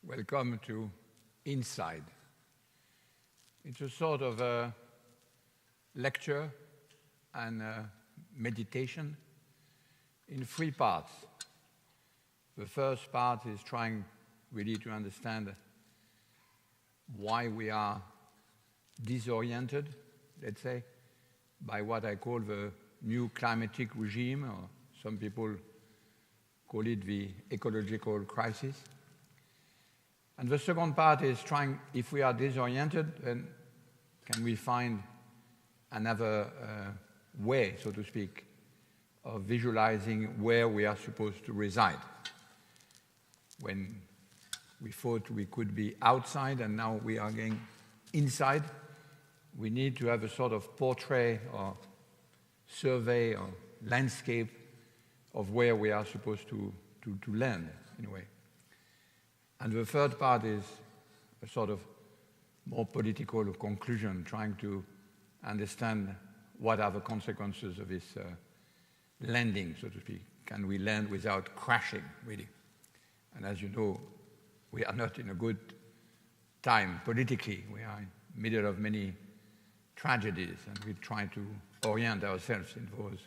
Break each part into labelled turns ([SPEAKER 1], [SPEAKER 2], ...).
[SPEAKER 1] Welcome to Inside. It's a sort of a lecture and a meditation in three parts. The first part is trying really to understand why we are disoriented, let's say, by what I call the new climatic regime, or some people call it the ecological crisis. And the second part is trying, if we are disoriented, then can we find another way, so to speak, of visualizing where we are supposed to reside. When we thought we could be outside and now we are going inside, we need to have a sort of portrait or survey or landscape of where we are supposed to land, in a way. And the third part is a sort of more political conclusion, trying to understand what are the consequences of this landing, so to speak. Can we land without crashing, really? And as you know, we are not in a good time politically. We are in the middle of many tragedies, and we try to orient ourselves in those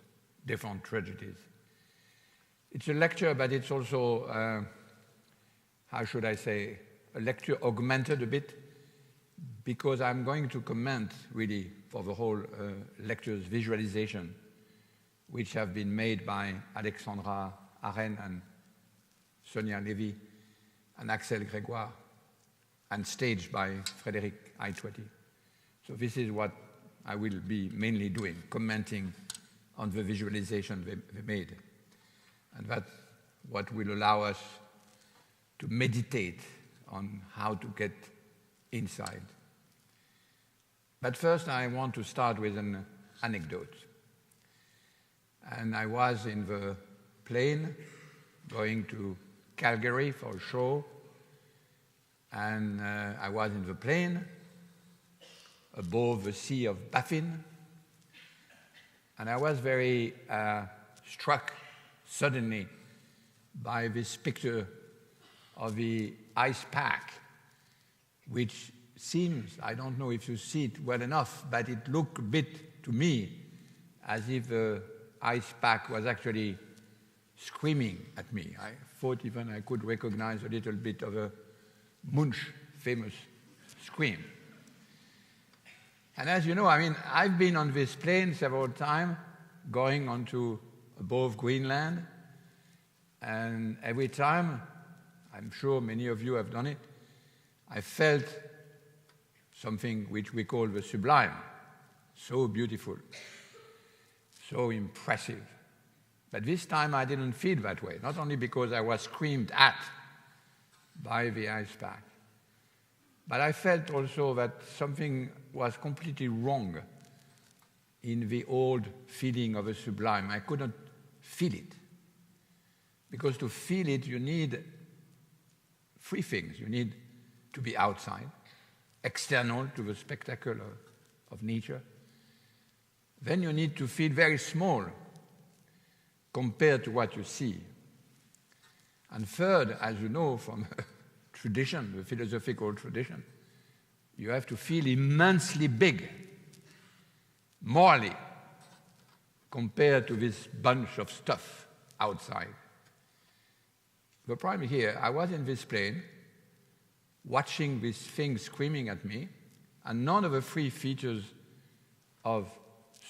[SPEAKER 1] different tragedies. It's a lecture, but it's also how should I say, a lecture augmented a bit, because I'm going to comment, really, for the whole lecture's visualization, which have been made by Alexandra Arène and Sonia Levy and Axel Grégoire, and staged by Frédérique Aït-Touati. So this is what I will be mainly doing, commenting on the visualization they made. And that's what will allow us to meditate on how to get inside. But first I want to start with an anecdote. And I was in the plane going to Calgary for a show, and I was in the plane above the Sea of Baffin, and I was very struck suddenly by this picture of the ice pack, which seems, I don't know if you see it well enough, but it looked a bit to me as if the ice pack was actually screaming at me. I thought even I could recognize a little bit of a Munch famous scream. And as you know, I mean, I've been on this plane several times, going onto above Greenland, and every time, I'm sure many of you have done it, I felt something which we call the sublime, so beautiful, so impressive. But this time I didn't feel that way, not only because I was screamed at by the ice pack, but I felt also that something was completely wrong in the old feeling of a sublime. I couldn't feel it. Because to feel it, you need three things. You need to be outside, external to the spectacle of nature. Then you need to feel very small compared to what you see. And third, as you know from tradition, the philosophical tradition, you have to feel immensely big, morally, compared to this bunch of stuff outside. The problem here, I was in this plane, watching this thing screaming at me, and none of the three features of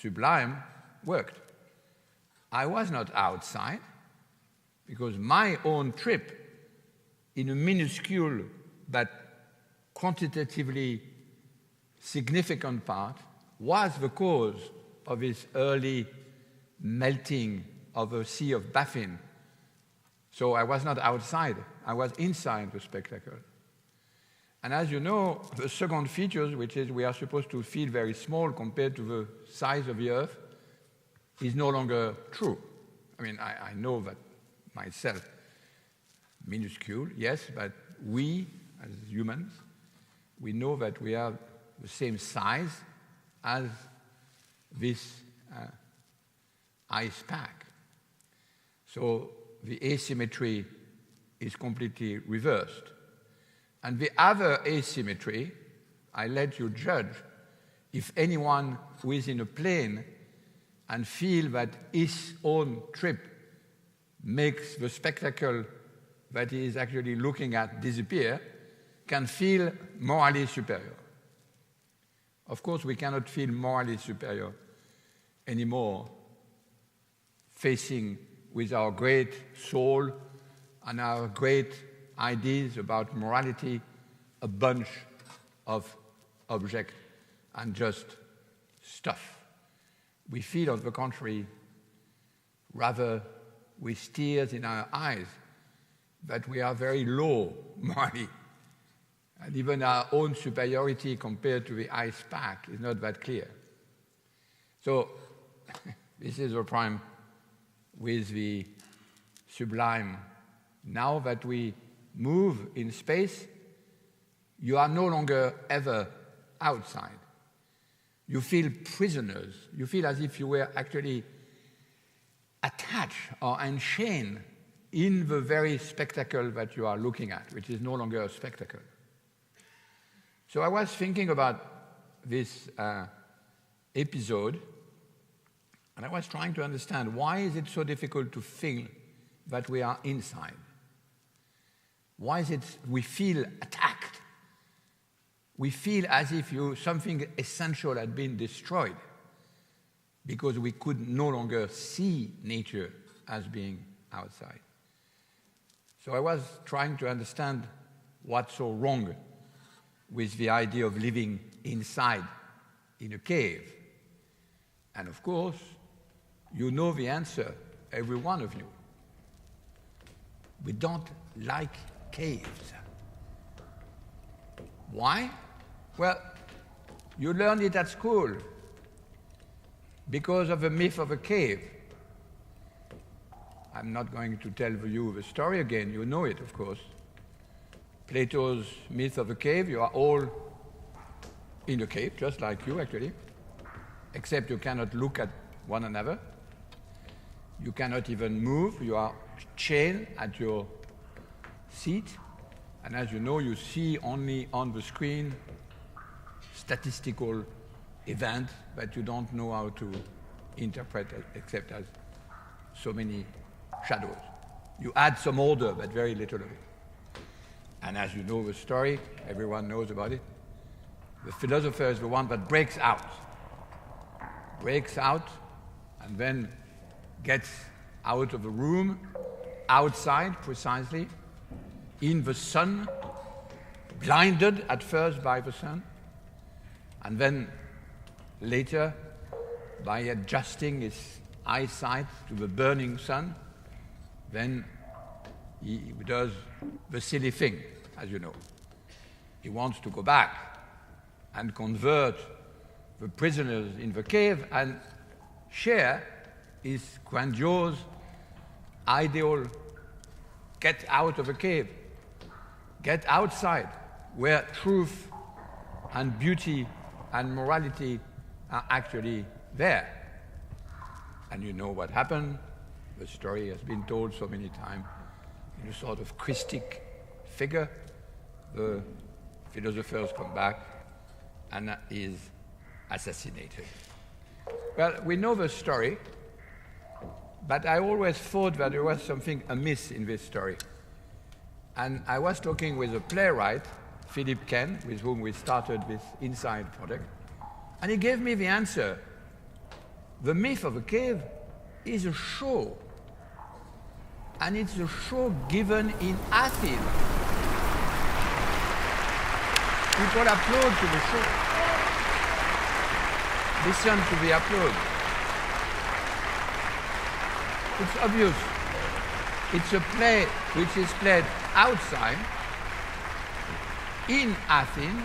[SPEAKER 1] sublime worked. I was not outside, because my own trip, in a minuscule but quantitatively significant part, was the cause of this early melting of the Sea of Baffin. So I was not outside, I was inside the spectacle. And as you know, the second feature, which is we are supposed to feel very small compared to the size of the Earth, is no longer true. I mean, I know that myself, minuscule, yes, but we, as humans, we know that we are the same size as this ice pack. So the asymmetry is completely reversed. And the other asymmetry, I let you judge if anyone who is in a plane and feel that his own trip makes the spectacle that he is actually looking at disappear, can feel morally superior. Of course, we cannot feel morally superior anymore facing with our great soul and our great ideas about morality a bunch of objects and just stuff. We feel, on the contrary, rather with tears in our eyes, that we are very low morally. And even our own superiority compared to the ice pack is not that clear. So this is the problem with the sublime. Now that we move in space, you are no longer ever outside. You feel prisoners. You feel as if you were actually attached or enchained in the very spectacle that you are looking at, which is no longer a spectacle. So I was thinking about this episode, and I was trying to understand why is it so difficult to feel that we are inside? Why is it we feel attacked? We feel as if something essential had been destroyed because we could no longer see nature as being outside. So I was trying to understand what's so wrong with the idea of living inside in a cave. And of course, you know the answer, every one of you. We don't like caves. Why? Well, you learned it at school because of the myth of a cave. I'm not going to tell you the story again, you know it, of course. Plato's myth of a cave, you are all in a cave, just like you actually, except you cannot look at one another. You cannot even move, you are chained at your seat, and as you know, you see only on the screen statistical events that you don't know how to interpret except as so many shadows. You add some order, but very little of it. And as you know the story, everyone knows about it, the philosopher is the one that breaks out, and then gets out of the room, outside precisely, in the sun, blinded at first by the sun, and then later, by adjusting his eyesight to the burning sun, then he does the silly thing, as you know. He wants to go back and convert the prisoners in the cave and share his grandiose ideal, get out of the cave, get outside, where truth and beauty and morality are actually there. And you know what happened. The story has been told so many times in a sort of Christic figure. The philosophers come back and is assassinated. Well, we know the story, but I always thought that there was something amiss in this story. And I was talking with a playwright, Philip Ken, with whom we started this Inside project, and he gave me the answer. The myth of a cave is a show, and it's a show given in Athens. People applaud to the show. Listen to the applause. It's obvious. It's a play which is played outside, in Athens,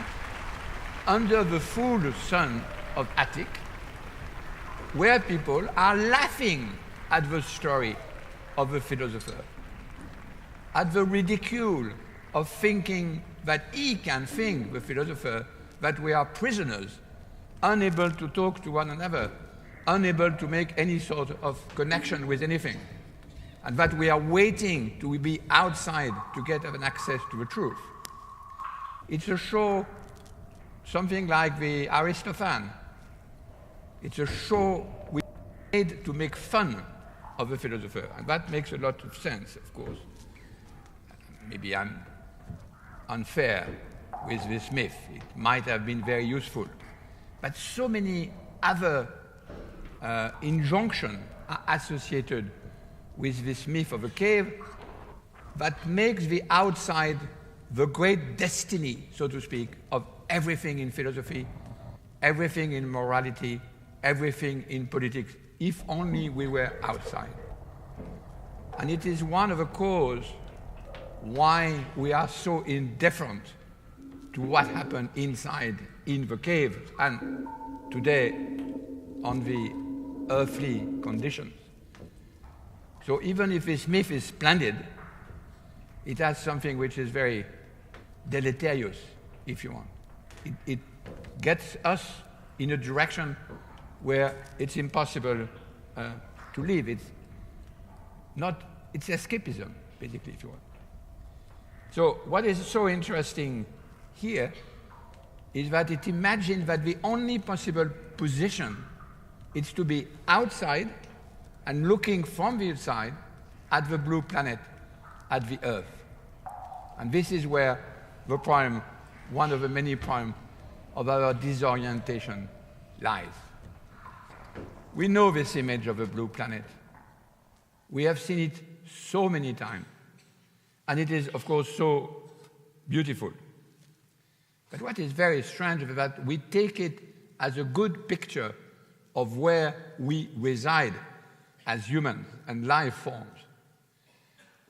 [SPEAKER 1] under the full sun of Attic, where people are laughing at the story of the philosopher, at the ridicule of thinking that he can think, the philosopher, that we are prisoners, unable to talk to one another, unable to make any sort of connection with anything, and that we are waiting to be outside to get an access to the truth. It's a show, something like the Aristophanes. It's a show we made to make fun of a philosopher, and that makes a lot of sense, of course. Maybe I'm unfair with this myth. It might have been very useful. But so many other injunctions are associated with this myth of a cave that makes the outside the great destiny, so to speak, of everything in philosophy, everything in morality, everything in politics, if only we were outside. And it is one of the causes why we are so indifferent to what happened inside in the cave and today on the earthly conditions. So even if this myth is splendid, it has something which is very deleterious, if you want. It gets us in a direction where it's impossible to live. It's escapism, basically, if you want. So what is so interesting here is that it imagines that the only possible position is to be outside and looking from the outside at the blue planet, at the Earth. And this is where the problem, one of the many problems of our disorientation lies. We know this image of a blue planet. We have seen it so many times. And it is, of course, so beautiful. But what is very strange is that we take it as a good picture of where we reside as humans and life forms.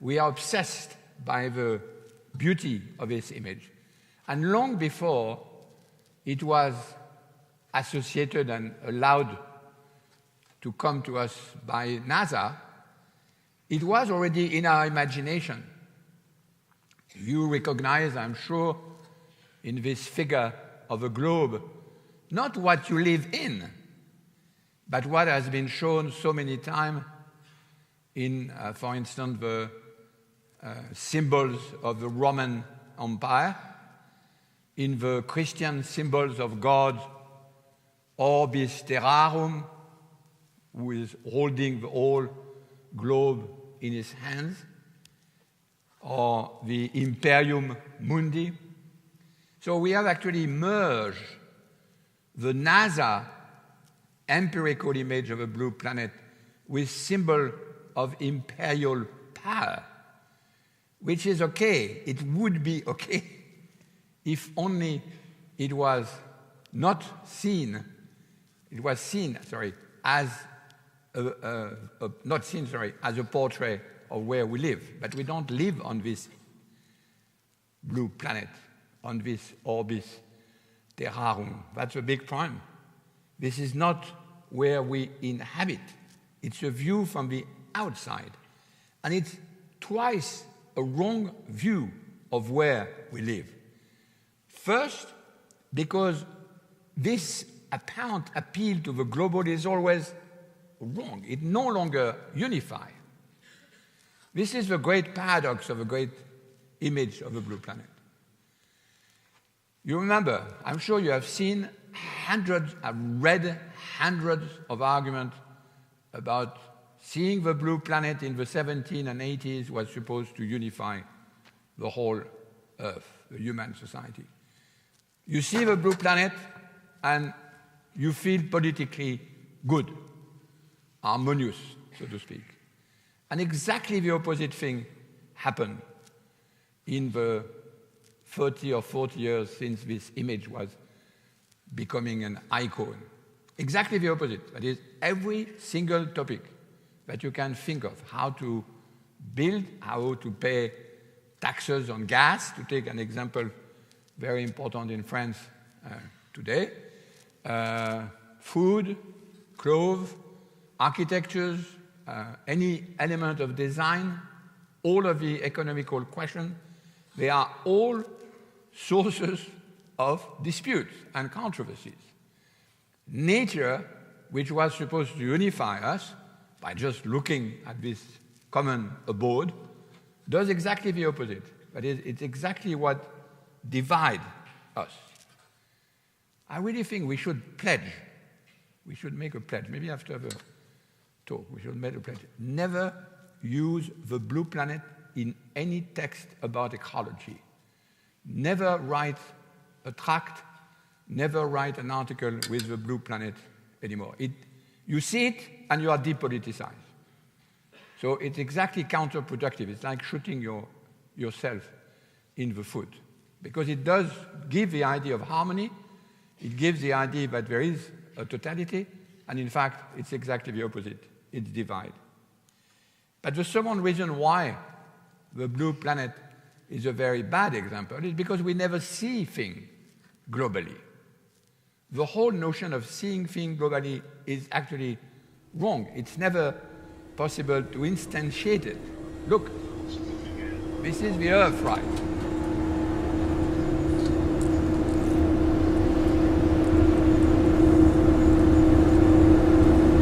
[SPEAKER 1] We are obsessed by the beauty of this image. And long before it was associated and allowed to come to us by NASA, it was already in our imagination. You recognize, I'm sure, in this figure of a globe, not what you live in, but what has been shown so many times in, for instance, the symbols of the Roman Empire, in the Christian symbols of God, orbis terrarum, who is holding the whole globe in his hands, or the Imperium Mundi. So we have actually merged the NASA empirical image of a blue planet with symbol of imperial power, which is okay. It would be okay if only it was not seen. It was seen, as as a portrait of where we live. But we don't live on this blue planet, on this orbis terrarum. That's a big problem. This is not where we inhabit. It's a view from the outside. And it's twice a wrong view of where we live. First, because this apparent appeal to the global is always wrong. It no longer unifies. This is the great paradox of a great image of a blue planet. You remember, I'm sure you have seen read hundreds of arguments about seeing the blue planet in the 70s and 80s was supposed to unify the whole Earth, the human society. You see the blue planet and you feel politically good, harmonious, so to speak. And exactly the opposite thing happened in the 30 or 40 years since this image was becoming an icon. Exactly the opposite. That is, every single topic that you can think of, how to build, how to pay taxes on gas, to take an example very important in France today, food, clothes, architectures, any element of design, all of the economical questions, they are all sources of disputes and controversies. Nature, which was supposed to unify us by just looking at this common abode, does exactly the opposite. But it's exactly what divide us. I really think we should pledge. We should make a pledge. Maybe after the talk, we should make a pledge. Never use the blue planet in any text about ecology. Never write a tract, never write an article with the blue planet anymore. You see it and you are depoliticized. So it's exactly counterproductive. It's like shooting yourself in the foot. Because it does give the idea of harmony. It gives the idea that there is a totality. And in fact, it's exactly the opposite. It's divide. But the second reason why the blue planet is a very bad example is because we never see things globally. The whole notion of seeing things globally is actually wrong. It's never possible to instantiate it. Look, this is the Earth, right?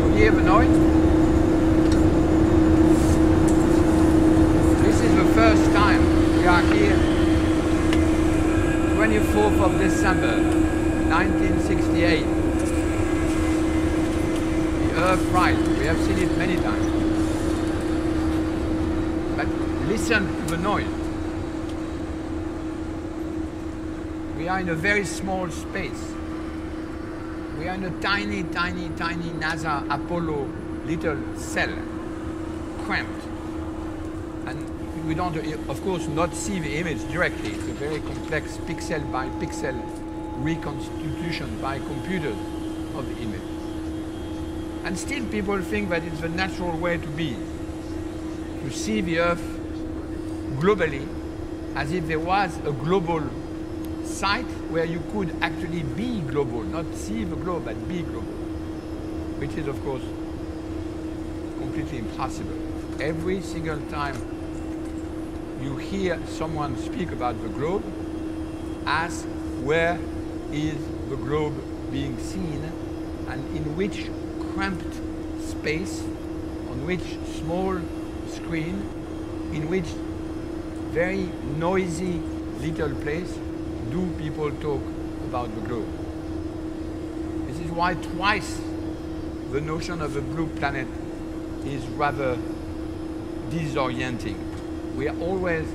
[SPEAKER 1] You hear the noise? This is the first time we are here, 24th of December, 1968. The Earth rise. We have seen it many times. But listen to the noise. We are in a very small space. We are in a tiny, tiny, tiny NASA Apollo little cell, cramped. And we don't, of course, not see the image directly. It's a very complex pixel by pixel reconstitution by computers of the image. And still people think that it's the natural way to be, to see the Earth globally as if there was a global site where you could actually be global, not see the globe, but be global, which is, of course, completely impossible. Every single time you hear someone speak about the globe, ask where is the globe being seen and in which cramped space, on which small screen, in which very noisy little place do people talk about the globe. This is why twice the notion of a blue planet is rather disorienting. We are always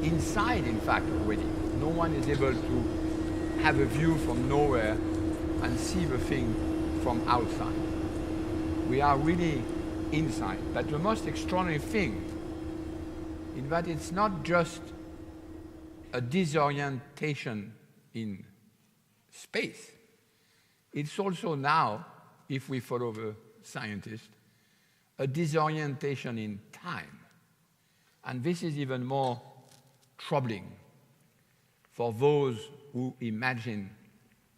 [SPEAKER 1] inside, in fact, already. No one is able to have a view from nowhere and see the thing from outside. We are really inside. But the most extraordinary thing is that it's not just a disorientation in space. It's also now, if we follow the scientists, a disorientation in time. And this is even more troubling for those who imagine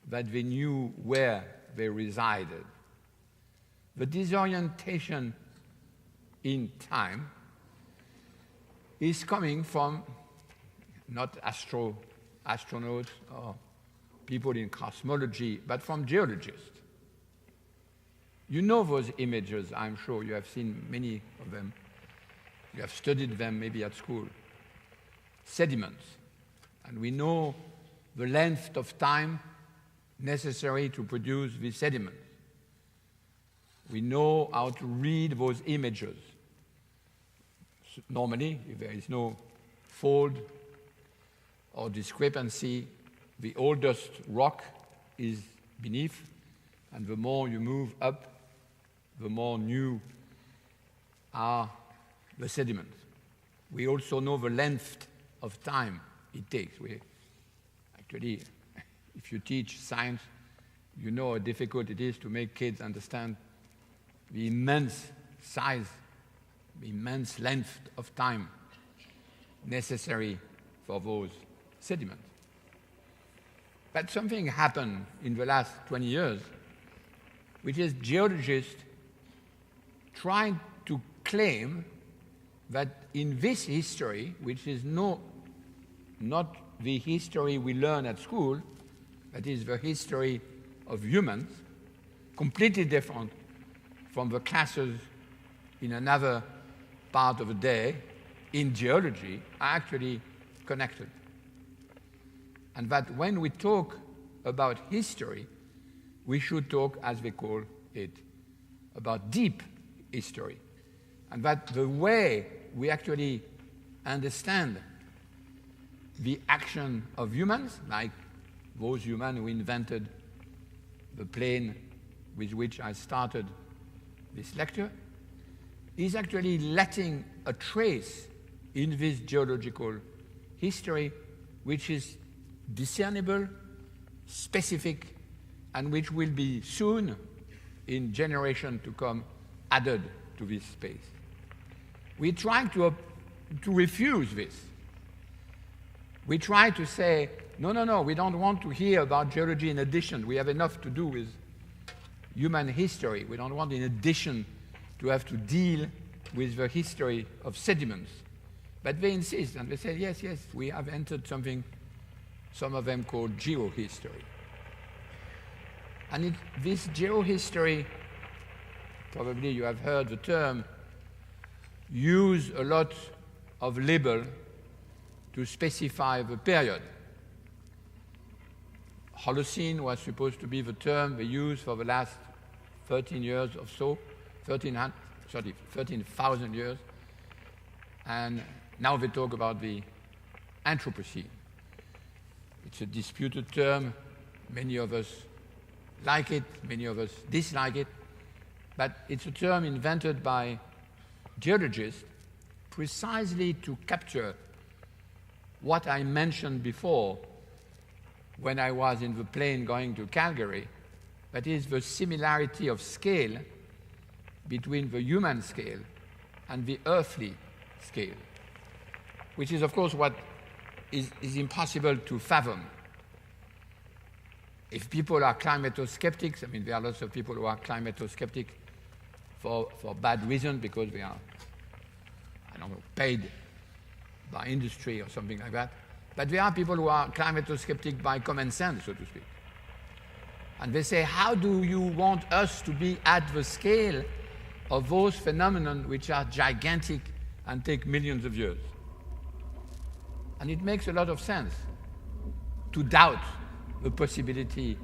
[SPEAKER 1] that they knew where they resided. The disorientation in time is coming from not astronauts or people in cosmology, but from geologists. You know those images, I'm sure. You have seen many of them. You have studied them maybe at school. Sediments. And we know the length of time necessary to produce these sediments. We know how to read those images. Normally, if there is no fold or discrepancy, the oldest rock is beneath, and the more you move up, the more new are the sediments. We also know the length of time it takes. Actually, if you teach science, you know how difficult it is to make kids understand the immense size, the immense length of time necessary for those sediments. But something happened in the last 20 years, which is geologists trying to claim that in this history, which is not the history we learn at school, that is the history of humans, completely different from the classes in another part of the day in geology, are actually connected. and that when we talk about history, we should talk, as they call it, about deep history. And that the way we actually understand the action of humans, like those humans who invented the plane with which I started this lecture, is actually letting a trace in this geological history which is discernible, specific, and which will be soon, in generations to come, added to this space. We're trying to refuse this. We try to say, no, we don't want to hear about geology in addition. We have enough to do with human history. We don't want, in addition, to have to deal with the history of sediments. But they insist, and they say, yes, we have entered something some of them call geohistory. And this geohistory, probably you have heard the term, use a lot of label to specify the period. Holocene was supposed to be the term they used for the last 13 years or so, 13,000 years. And now they talk about the Anthropocene. It's a disputed term. Many of us like it, many of us dislike it. But it's a term invented by geologists precisely to capture what I mentioned before when I was in the plane going to Calgary, that is the similarity of scale between the human scale and the earthly scale, which is, of course, what is impossible to fathom. If people are climato-skeptics, I mean, there are lots of people who are climato-skeptic for bad reasons because they are, I don't know, paid by industry or something like that. But there are people who are climato-skeptic by common sense, so to speak. And they say, how do you want us to be at the scale of those phenomena which are gigantic and take millions of years? And it makes a lot of sense to doubt the possibility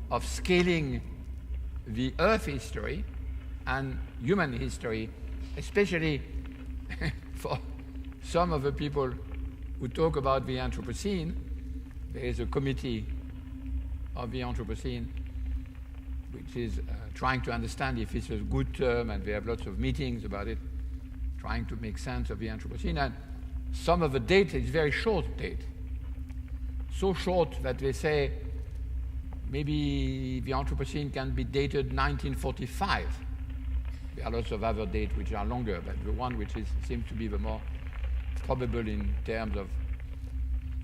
[SPEAKER 1] of scaling the Earth history and human history, especially for some of the people who talk about the Anthropocene. There is a committee of the Anthropocene which is trying to understand if it's a good term, and they have lots of meetings about it, trying to make sense of the Anthropocene. And some of the data is very short date. So short that they say maybe the Anthropocene can be dated 1945. There are lots of other dates which are longer, but the one which seems to be the more probable in terms of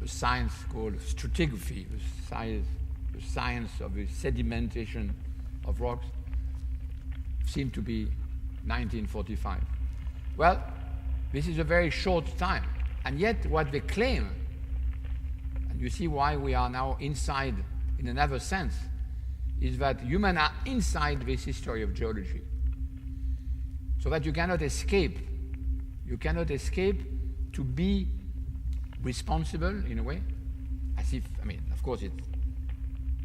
[SPEAKER 1] the science called stratigraphy, the science of the sedimentation of rocks, seem to be 1945. Well, this is a very short time, and yet what they claim, and you see why we are now inside in another sense, is that humans are inside this history of geology. So that you cannot escape. You cannot escape to be responsible in a way, as if, I mean, of course it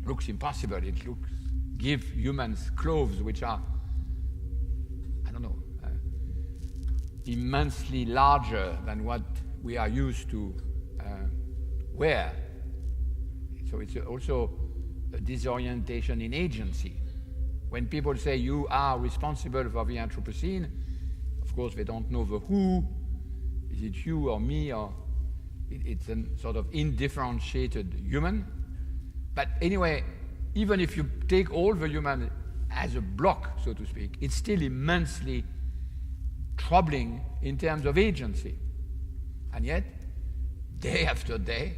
[SPEAKER 1] looks impossible. It looks, give humans clothes which are, I don't know, immensely larger than what we are used to wear. So it's also a disorientation in agency. When people say you are responsible for the Anthropocene, of course they don't know the who. Is it you or me, or it's a sort of indifferentiated human? But anyway, even if you take all the human as a block, so to speak, it's still immensely troubling in terms of agency. And yet, day after day,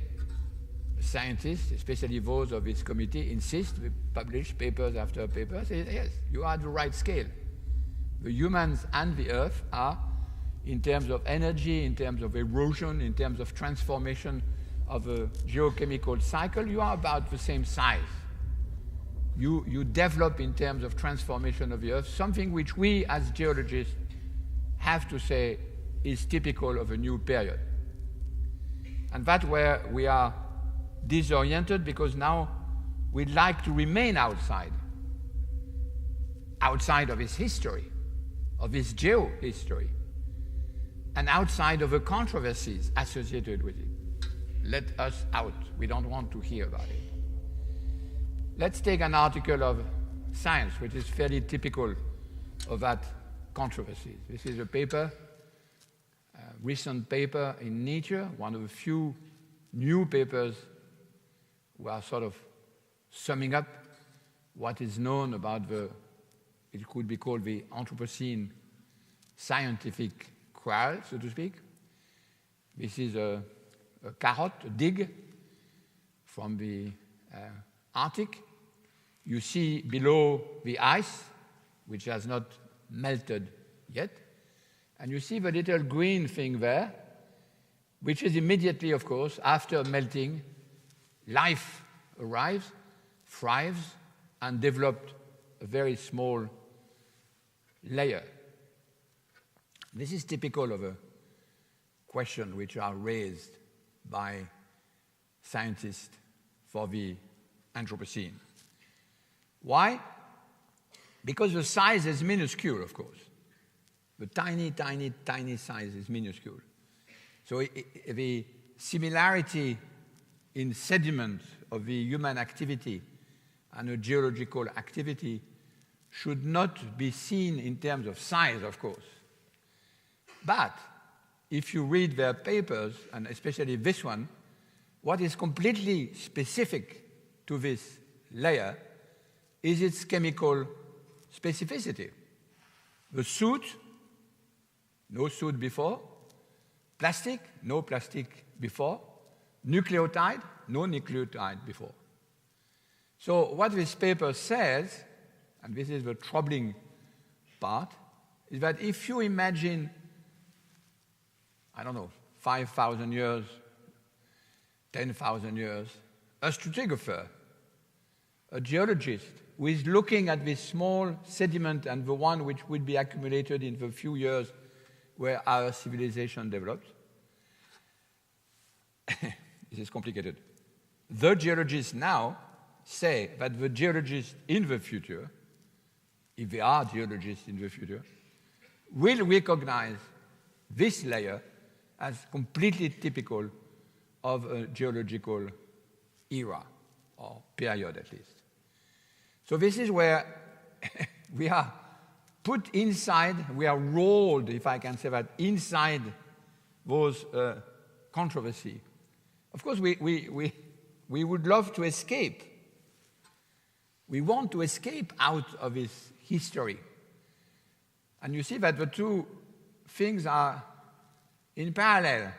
[SPEAKER 1] the scientists, especially those of this committee, insist, we publish papers after papers, say, yes, you are at the right scale. The humans and the Earth are, in terms of energy, in terms of erosion, in terms of transformation of a geochemical cycle, you are about the same size. You develop in terms of transformation of the Earth something which we as geologists have to say is typical of a new period. And that's where we are disoriented because now we'd like to remain outside of his history, of his geo-history, and outside of the controversies associated with it. Let us out. We don't want to hear about it. Let's take an article of Science, which is fairly typical of that controversy. This is a paper, a recent paper in Nature, one of the few new papers who are sort of summing up what is known about it could be called the Anthropocene scientific quarrel, so to speak. This is a carrot, a dig from the Arctic. You see below the ice, which has not melted yet, and you see the little green thing there, which is immediately, of course, after melting, life arrives, thrives, and developed a very small layer. This is typical of a question which are raised by scientists for the Anthropocene. Why? Because the size is minuscule, of course. The tiny, tiny, tiny size is minuscule. So the similarity in sediment of the human activity and a geological activity should not be seen in terms of size, of course. But if you read their papers, and especially this one, what is completely specific to this layer is its chemical specificity. The soot, no soot before. Plastic, no plastic before. Nucleotide, no nucleotide before. So what this paper says, and this is the troubling part, is that if you imagine, 5,000 years, 10,000 years, a stratigrapher, a geologist who is looking at this small sediment and the one which would be accumulated in the few years where our civilization developed. This is complicated. The geologists now say that the geologists in the future, if they are geologists in the future, will recognize this layer as completely typical of a geological era, or period at least. So this is where we are put inside, we are rolled, if I can say that, inside those controversy. Of course, we would love to escape. We want to escape out of this history. And you see that the two things are in parallel.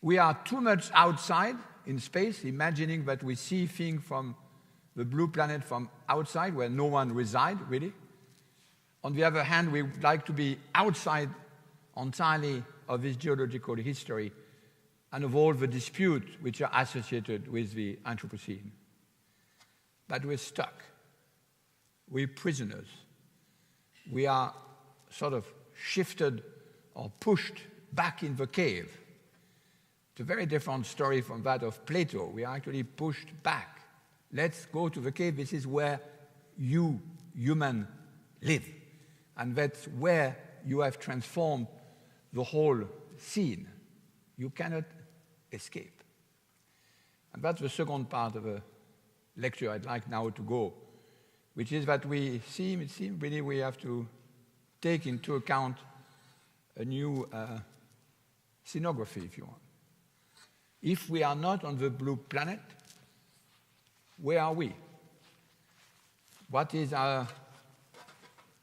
[SPEAKER 1] We are too much outside in space, imagining that we see things from the blue planet from outside, where no one resides, really. On the other hand, we would like to be outside entirely of this geological history and of all the disputes which are associated with the Anthropocene. But we're stuck. We're prisoners. We are sort of shifted or pushed back in the cave. It's a very different story from that of Plato. We are actually pushed back. Let's go to the cave. This is where you, human, live. And that's where you have transformed the whole scene. You cannot escape. And that's the second part of the lecture I'd like now to go, which is that it seems really we have to take into account a new scenography, if you want. If we are not on the blue planet, where are we? What is our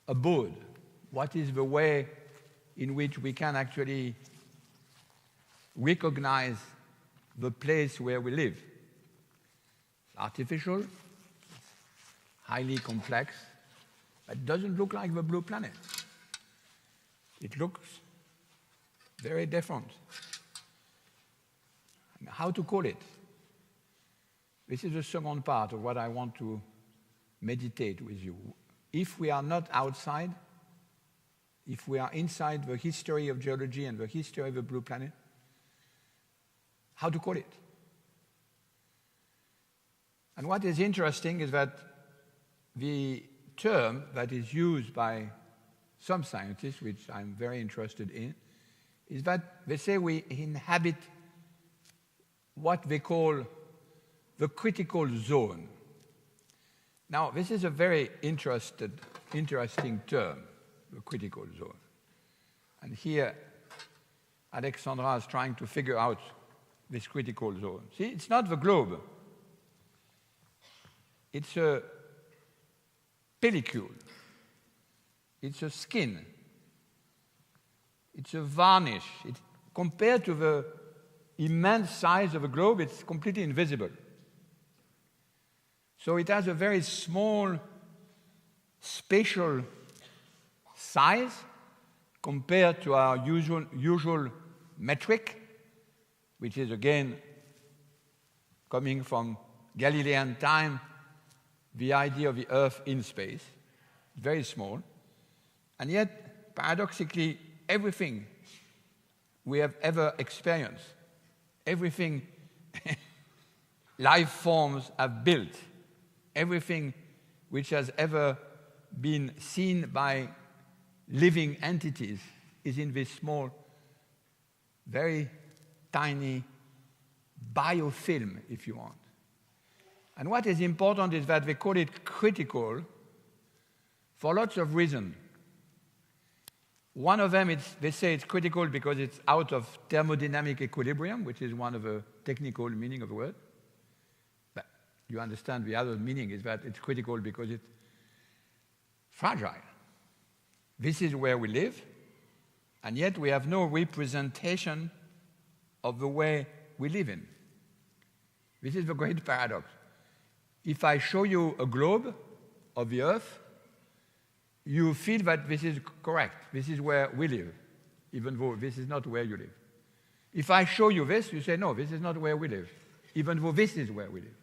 [SPEAKER 1] abode? What is the way in which we can actually recognize the place where we live? It's artificial, it's highly complex, but it doesn't look like the blue planet. It looks very different. And how to call it? This is the second part of what I want to meditate with you. If we are not outside, if we are inside the history of geology and the history of the blue planet, how to call it? And what is interesting is that the term that is used by some scientists, which I'm very interested in, is that they say we inhabit what they call the critical zone. Now, this is a very interesting term, the critical zone. And here, Alexandra is trying to figure out this critical zone. See, it's not the globe. It's a pellicule. It's a skin. It's a varnish. Compared to the immense size of a globe, it's completely invisible. So it has a very small spatial size compared to our usual metric, which is again coming from Galilean time, the idea of the Earth in space, very small. And yet, paradoxically, everything we have ever experienced, everything life forms have built, everything which has ever been seen by living entities is in this small, very tiny biofilm, if you want. And what is important is that they call it critical for lots of reasons. One of them, they say it's critical because it's out of thermodynamic equilibrium, which is one of the technical meaning of the word. But you understand the other meaning is that it's critical because it's fragile. This is where we live, and yet we have no representation of the way we live in. This is the great paradox. If I show you a globe of the Earth, you feel that this is correct. This is where we live, even though this is not where you live. If I show you this, you say, no, this is not where we live, even though this is where we live.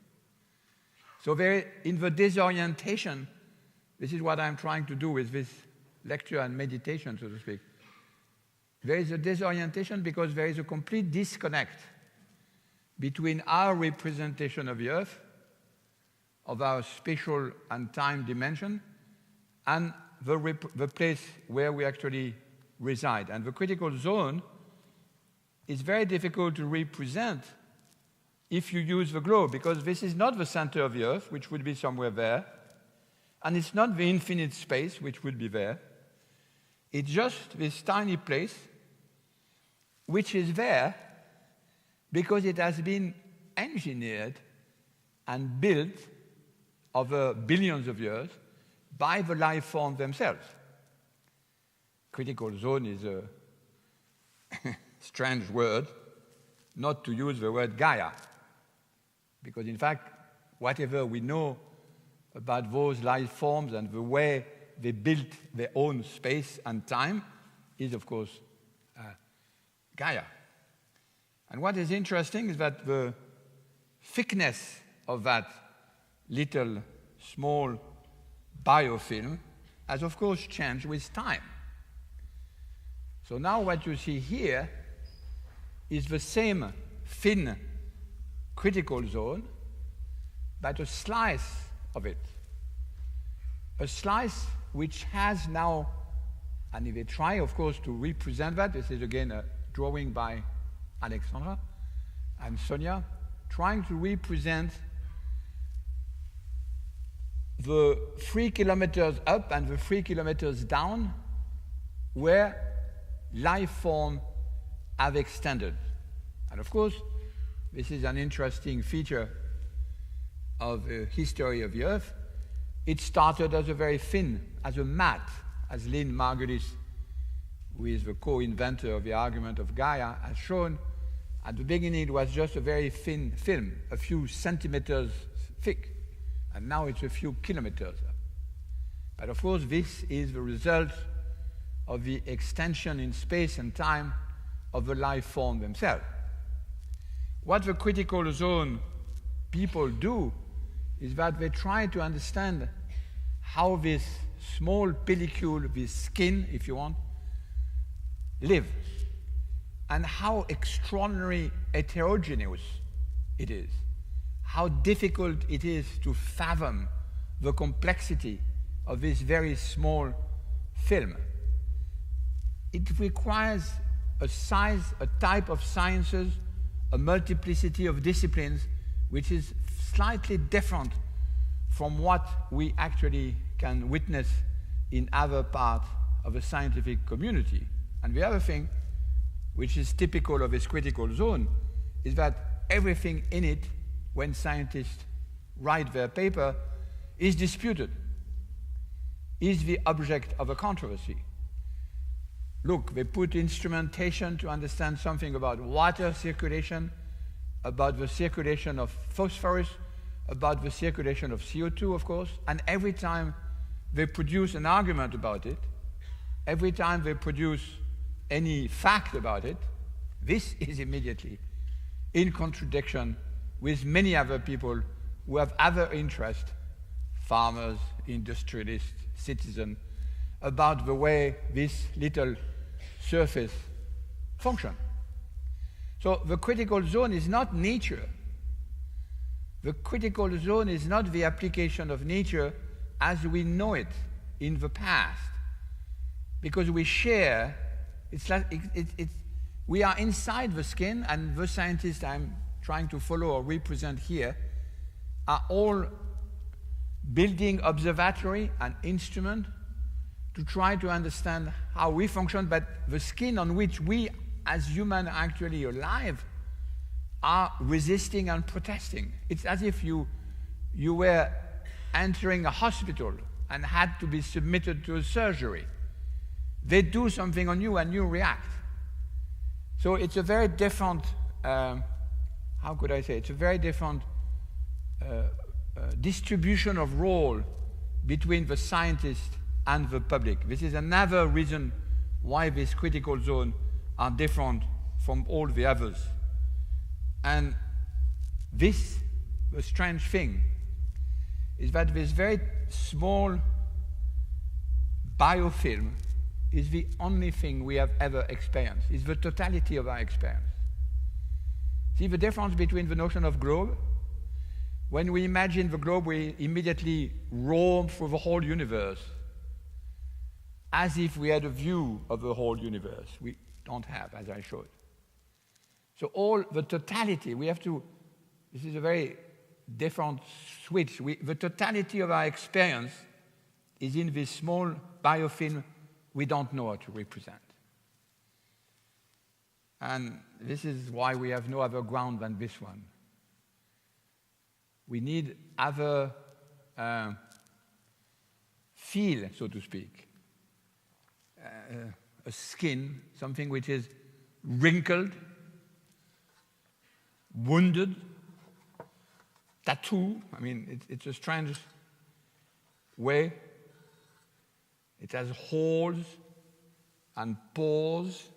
[SPEAKER 1] So in the disorientation, this is what I'm trying to do with this lecture and meditation, so to speak. There is a disorientation because there is a complete disconnect between our representation of the Earth, of our spatial and time dimension, and the place where we actually reside. And the critical zone is very difficult to represent if you use the globe, because this is not the center of the Earth, which would be somewhere there, and it's not the infinite space, which would be there. It's just this tiny place, which is there because it has been engineered and built over billions of years by the life forms themselves. Critical zone is a strange word, not to use the word Gaia, because in fact, whatever we know about those life forms and the way they built their own space and time is, of course, Gaia. And what is interesting is that the thickness of that little, small biofilm has, of course, changed with time. So now what you see here is the same thin critical zone, but a slice of it. A slice which has now, and if they try, of course, to represent that, this is again a drawing by Alexandra and Sonia, trying to represent the 3 kilometers up and the 3 kilometers down where life form have extended. And of course, this is an interesting feature of the history of the Earth. It started as a very thin, as a mat, as Lynn Margulis, who is the co-inventor of the argument of Gaia, has shown. At the beginning, it was just a very thin film, a few centimeters thick, and now it's a few kilometers up. But of course, this is the result of the extension in space and time of the life form themselves. What the critical zone people do is that they try to understand how this small pellicule, this skin, if you want, live, and how extraordinarily heterogeneous it is, how difficult it is to fathom the complexity of this very small film. It requires a type of sciences, a multiplicity of disciplines, which is slightly different from what we actually can witness in other parts of the scientific community. And the other thing, which is typical of this critical zone, is that everything in it, when scientists write their paper, is disputed, is the object of a controversy. Look, they put instrumentation to understand something about water circulation, about the circulation of phosphorus, about the circulation of CO2, of course, and every time they produce an argument about it, every time they produce any fact about it, this is immediately in contradiction with many other people who have other interests, farmers, industrialists, citizens, about the way this little surface functions. So the critical zone is not nature. The critical zone is not the application of nature as we know it in the past, because we share, we are inside the skin, and the scientists I'm trying to follow or represent here are all building observatory and instrument to try to understand how we function, but the skin on which we as humans are actually alive are resisting and protesting. It's as if you were entering a hospital and had to be submitted to a surgery. They do something on you and you react. So it's a very different, how could I say, it's a very different distribution of role between the scientist and the public. This is another reason why these critical zones are different from all the others. And this, the strange thing, is that this very small biofilm is the only thing we have ever experienced. It's the totality of our experience. See the difference between the notion of globe? When we imagine the globe, we immediately roam through the whole universe, as if we had a view of the whole universe. We don't have, as I showed. So all the totality, we have to, this is a very different switch. The totality of our experience is in this small biofilm we don't know how to represent. And this is why we have no other ground than this one. We need other feel, so to speak. A skin, something which is wrinkled, wounded, tattoo. I mean, it's a strange way. It has holes and pores,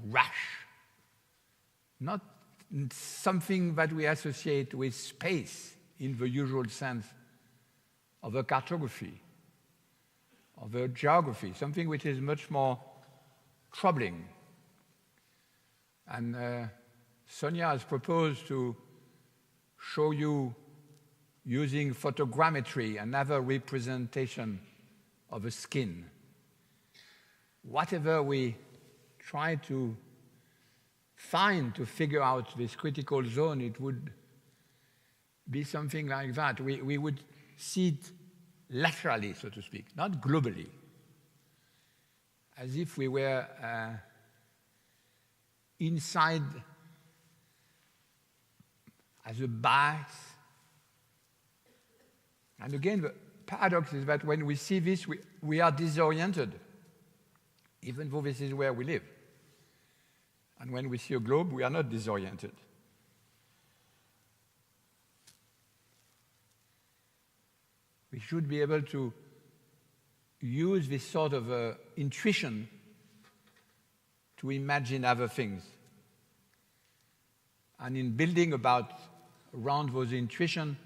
[SPEAKER 1] rash. Not something that we associate with space in the usual sense of a cartography, of a geography, something which is much more troubling. And Sonia has proposed to show you, using photogrammetry, another representation of a skin. Whatever we try to find to figure out this critical zone, it would be something like that. We would see it laterally, so to speak, not globally, as if we were inside as a bias. And again, the paradox is that when we see this, we are disoriented, even though this is where we live. And when we see a globe, we are not disoriented. We should be able to use this sort of intuition to imagine other things. And in building around those intuitions,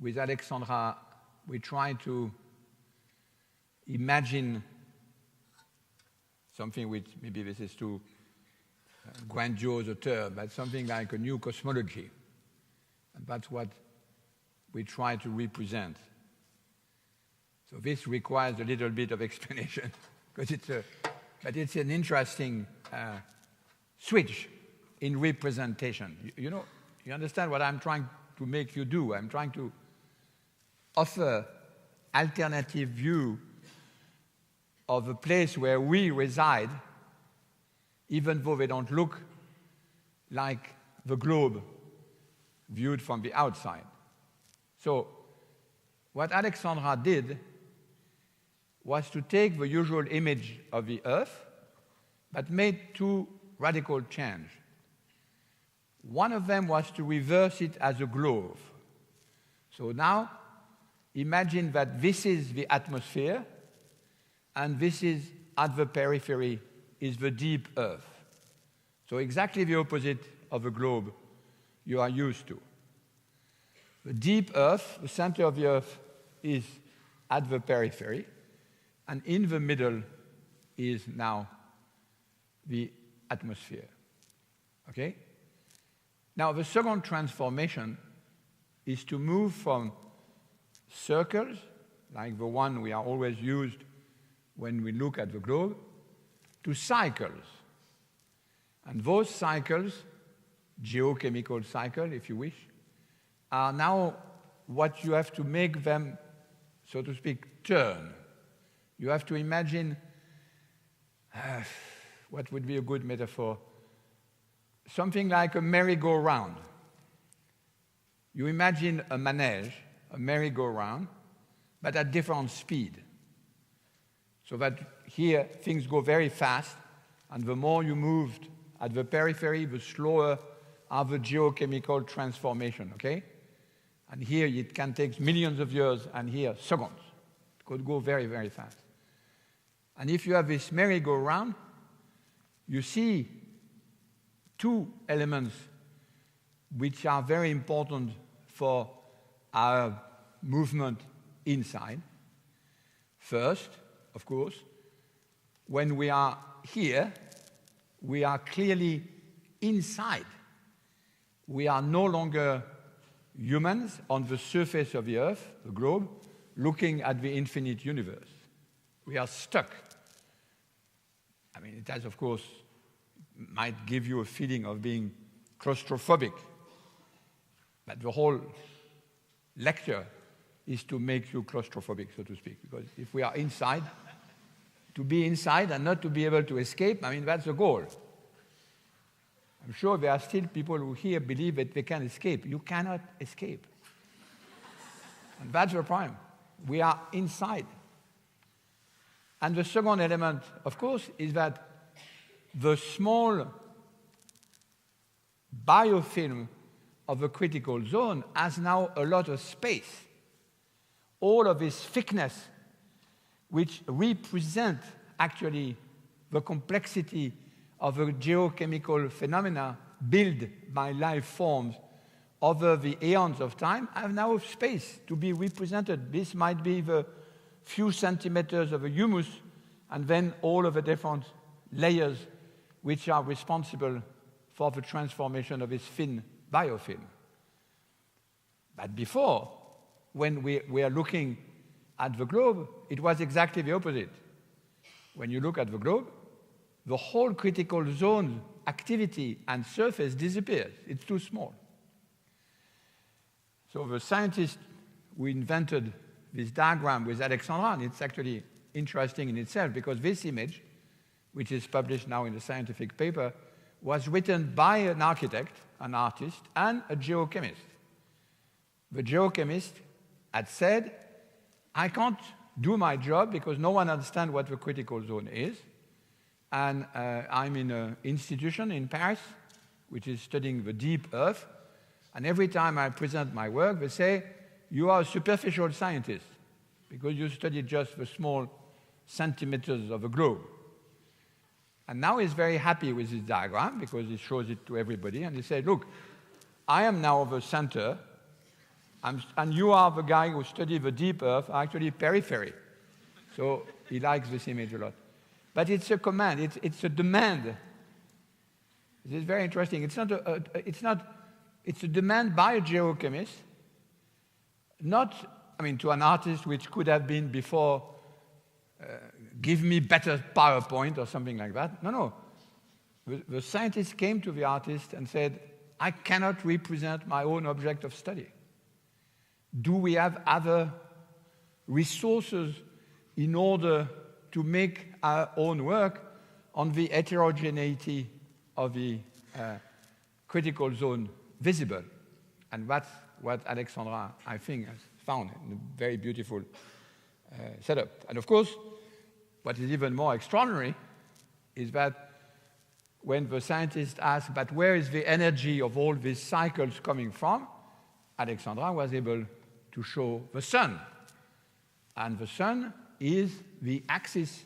[SPEAKER 1] with Alexandra, we try to imagine something which, maybe this is too grandiose term, but something like a new cosmology. And that's what we try to represent. So this requires a little bit of explanation, because it's an interesting switch in representation. You understand what I'm trying to make you do? I'm trying to offer alternative view of a place where we reside, even though they don't look like the globe viewed from the outside. So what Alexandra did was to take the usual image of the Earth, but made two radical changes. One of them was to reverse it as a globe. So now, imagine that this is the atmosphere, and this is, at the periphery, is the deep Earth. So exactly the opposite of a globe you are used to. The deep Earth, the center of the Earth, is at the periphery, and in the middle is now the atmosphere. Okay? Now, the second transformation is to move from circles, like the one we are always used when we look at the globe, to cycles. And those cycles, geochemical cycle, if you wish, are now what you have to make them, so to speak, turn. You have to imagine, what would be a good metaphor? Something like a merry-go-round. You imagine a manège, a merry-go-round, but at different speed. So that here things go very fast, and the more you moved at the periphery, the slower are the geochemical transformation, okay? And here it can take millions of years, and here seconds. It could go very, very fast. And if you have this merry-go-round, you see two elements which are very important for our movement inside. First, of course, when we are here, we are clearly inside. We are no longer humans on the surface of the Earth, the globe, looking at the infinite universe. We are stuck. I mean, it has, of course, might give you a feeling of being claustrophobic. But the whole lecture is to make you claustrophobic, so to speak. Because if we are inside, to be inside and not to be able to escape, I mean, that's the goal. I'm sure there are still people who here believe that they can escape. You cannot escape. And that's the problem. We are inside. And the second element, of course, is that the small biofilm of the critical zone has now a lot of space. All of this thickness, which represent actually the complexity of the geochemical phenomena built by life forms over the eons of time, have now space to be represented. This might be the few centimeters of a humus, and then all of the different layers which are responsible for the transformation of this thin biofilm. But before, when we were looking at the globe, it was exactly the opposite. When you look at the globe, the whole critical zone activity and surface disappears. It's too small. So the scientist who invented this diagram with Alexandra, and it's actually interesting in itself because this image, which is published now in the scientific paper, was written by an architect, an artist, and a geochemist. The geochemist had said, I can't do my job because no one understands what the critical zone is. And I'm in an institution in Paris, which is studying the deep Earth. And every time I present my work, they say, you are a superficial scientist because you studied just the small centimeters of a globe. And now he's very happy with this diagram because he shows it to everybody. And he said, look, I am now the center, and you are the guy who studied the deep Earth, actually periphery. So he likes this image a lot. But it's a command, it's a demand This is very interesting. It's a demand by a geochemist, not, I mean, to an artist, which could have been before, give me better PowerPoint or something like that. No. The scientist came to the artist and said, I cannot represent my own object of study. Do we have other resources in order to make our own work on the heterogeneity of the critical zone visible? And that's what Alexandra, I think, has found in a very beautiful setup. And of course, what is even more extraordinary is that when the scientist asked, but where is the energy of all these cycles coming from? Alexandra was able to show the sun. And the sun is the axis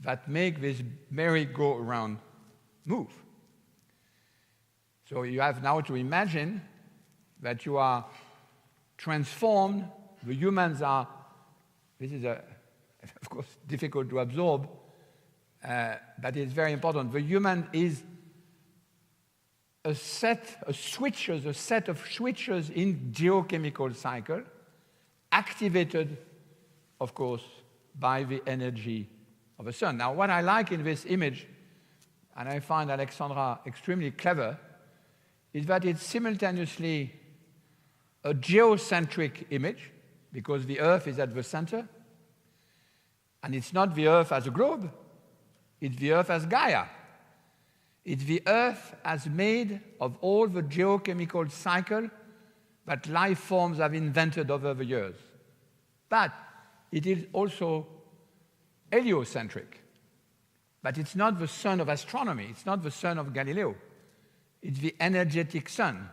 [SPEAKER 1] that make this merry-go-round move. So you have now to imagine that you are transformed, the humans are, this is, of course, difficult to absorb, but it's very important. The human is a set of switches in geochemical cycle, activated, of course, by the energy of the sun. Now, what I like in this image, and I find Alexandra extremely clever, is that it's simultaneously a geocentric image, because the Earth is at the center, and it's not the Earth as a globe, it's the Earth as Gaia. It's the Earth as made of all the geochemical cycle that life forms have invented over the years. But it is also heliocentric. But it's not the sun of astronomy. It's not the sun of Galileo. It's the energetic sun,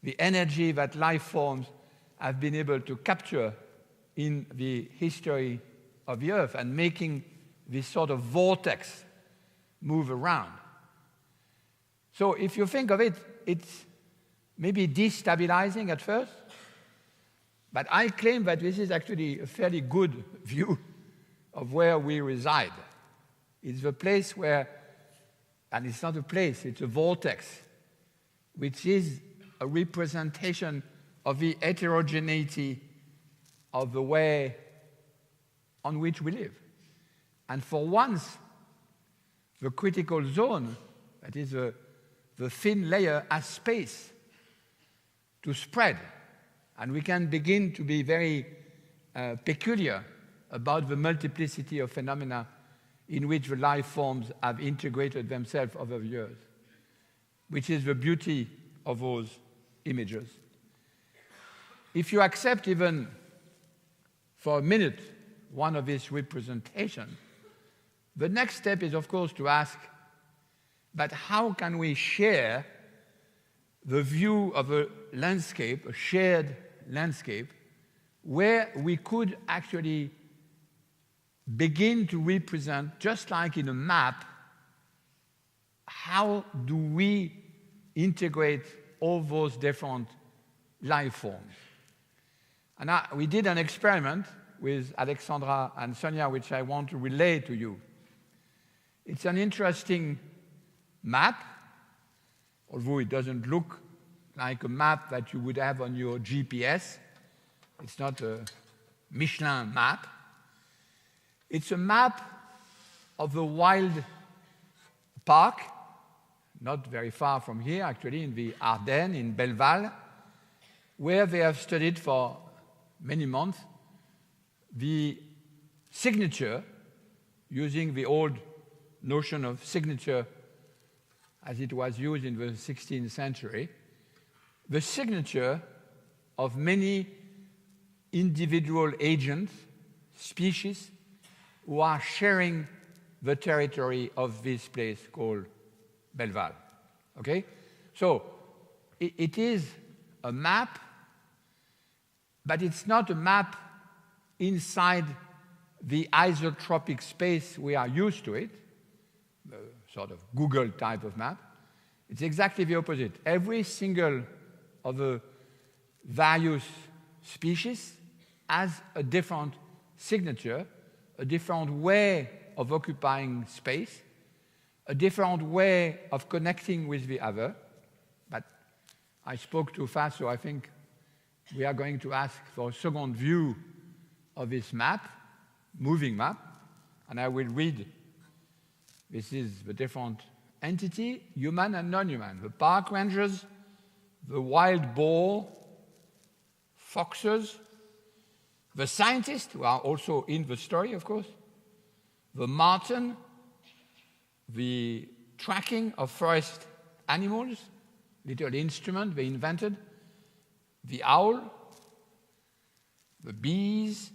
[SPEAKER 1] the energy that life forms have been able to capture in the history of the Earth and making this sort of vortex move around. So if you think of it, it's maybe destabilizing at first, but I claim that this is actually a fairly good view of where we reside. It's the place where, and it's not a place, it's a vortex, which is a representation of the heterogeneity of the way on which we live. And for once, the critical zone, that is the thin layer, has space to spread. And we can begin to be very peculiar about the multiplicity of phenomena in which the life forms have integrated themselves over the years, which is the beauty of those images. If you accept even for a minute one of these representations, the next step is, of course, to ask, but how can we share the view of a landscape, a shared landscape, where we could actually begin to represent, just like in a map, how do we integrate all those different life forms? And we did an experiment with Alexandra and Sonia, which I want to relay to you. It's an interesting map, although it doesn't look like a map that you would have on your GPS. It's not a Michelin map. It's a map of the wild park, not very far from here, actually, in the Ardennes, in Belval, where they have studied for many months the signature, using the old notion of signature as it was used in the 16th century, the signature of many individual agents, species, who are sharing the territory of this place called Belval. Okay? So it is a map, but it's not a map inside the isotropic space we are used to it, sort of Google type of map. It's exactly the opposite. Every single of the various species has a different signature, a different way of occupying space, a different way of connecting with the other. But I spoke too fast, so I think we are going to ask for a second view of this map, moving map, and I will read. This is the different entity, human and non-human. The park rangers, the wild boar, foxes, the scientists, who are also in the story, of course, the marten, the tracking of forest animals, little instrument they invented, the owl, the bees,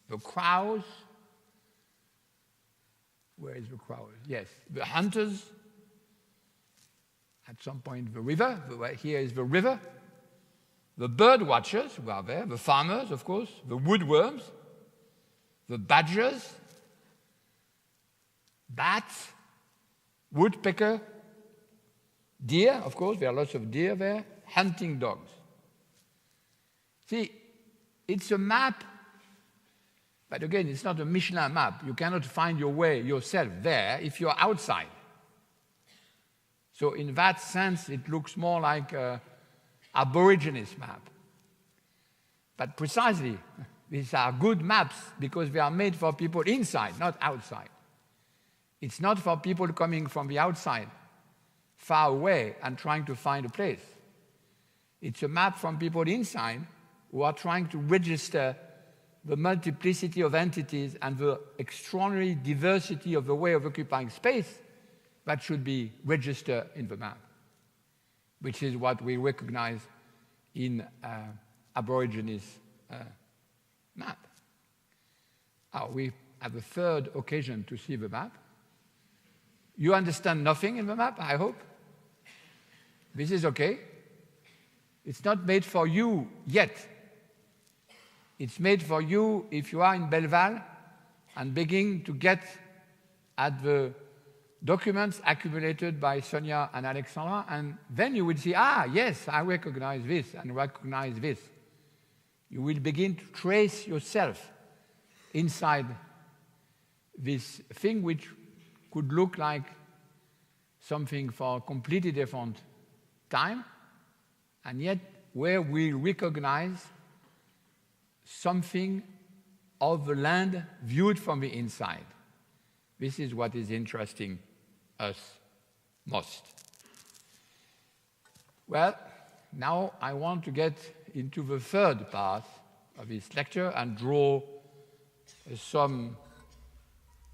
[SPEAKER 1] the crows. Where is the crows? Yes, the hunters. At some point, the river. Here is the river. The bird watchers who are there. The farmers, of course. The woodworms. The badgers. Bats. Woodpecker. Deer, of course. There are lots of deer there. Hunting dogs. See, it's a map, but again, it's not a Michelin map. You cannot find your way yourself there if you're outside. So in that sense, it looks more like an Aborigines map. But precisely, these are good maps because they are made for people inside, not outside. It's not for people coming from the outside, far away, and trying to find a place. It's a map from people inside who are trying to register the multiplicity of entities and the extraordinary diversity of the way of occupying space that should be registered in the map, which is what we recognize in Aborigines map. We have a third occasion to see the map. You understand nothing in the map, I hope? This is okay. It's not made for you yet. It's made for you if you are in Belval and begin to get at the documents accumulated by Sonia and Alexandra, and then you will see, yes, I recognize this and recognize this. You will begin to trace yourself inside this thing which could look like something for a completely different time, and yet where we recognize something of the land viewed from the inside. This is what is interesting us most. Well, now I want to get into the third part of this lecture and draw some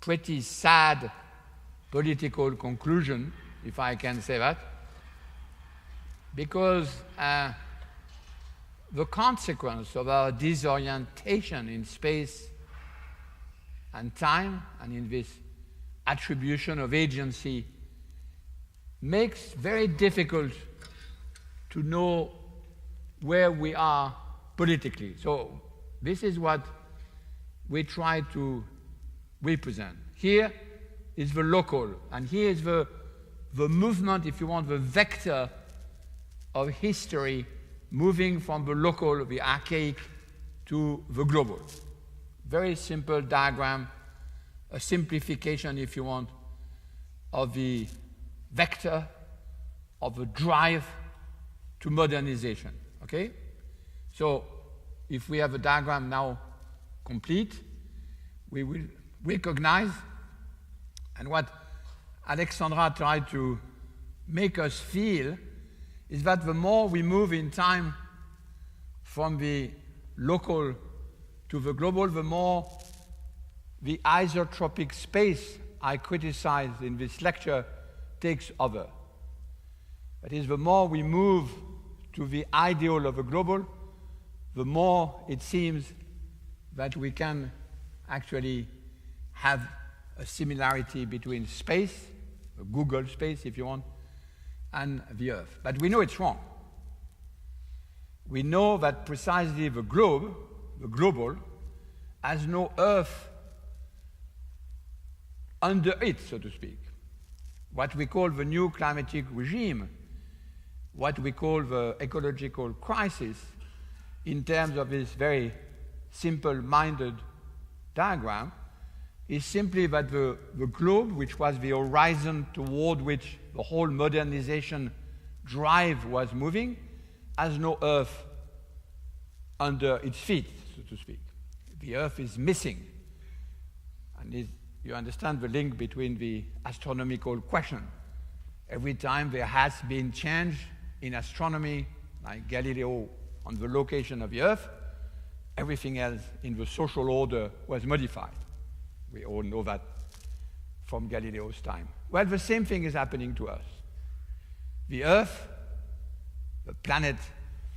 [SPEAKER 1] pretty sad political conclusion, if I can say that, because the consequence of our disorientation in space and time and in this attribution of agency makes very difficult to know where we are politically. So this is what we try to represent. Here is the local, and here is the movement, if you want, the vector of history moving from the local, the archaic, to the global. Very simple diagram, a simplification, if you want, of the vector, of the drive to modernization, okay? So if we have a diagram now complete, we will recognize, and what Alexandra tried to make us feel is that the more we move in time from the local to the global, the more the isotropic space I criticized in this lecture takes over. That is, the more we move to the ideal of the global, the more it seems that we can actually have a similarity between space, a Google space if you want, and the Earth. But we know it's wrong. We know that precisely the globe, the global, has no Earth under it, so to speak. What we call the new climatic regime, what we call the ecological crisis, in terms of this very simple-minded diagram, is simply that the globe, which was the horizon toward which the whole modernization drive was moving, has no Earth under its feet, so to speak. The Earth is missing. And you understand the link between the astronomical question. Every time there has been change in astronomy, like Galileo on the location of the Earth, everything else in the social order was modified. We all know that from Galileo's time. Well, the same thing is happening to us. The Earth, the planet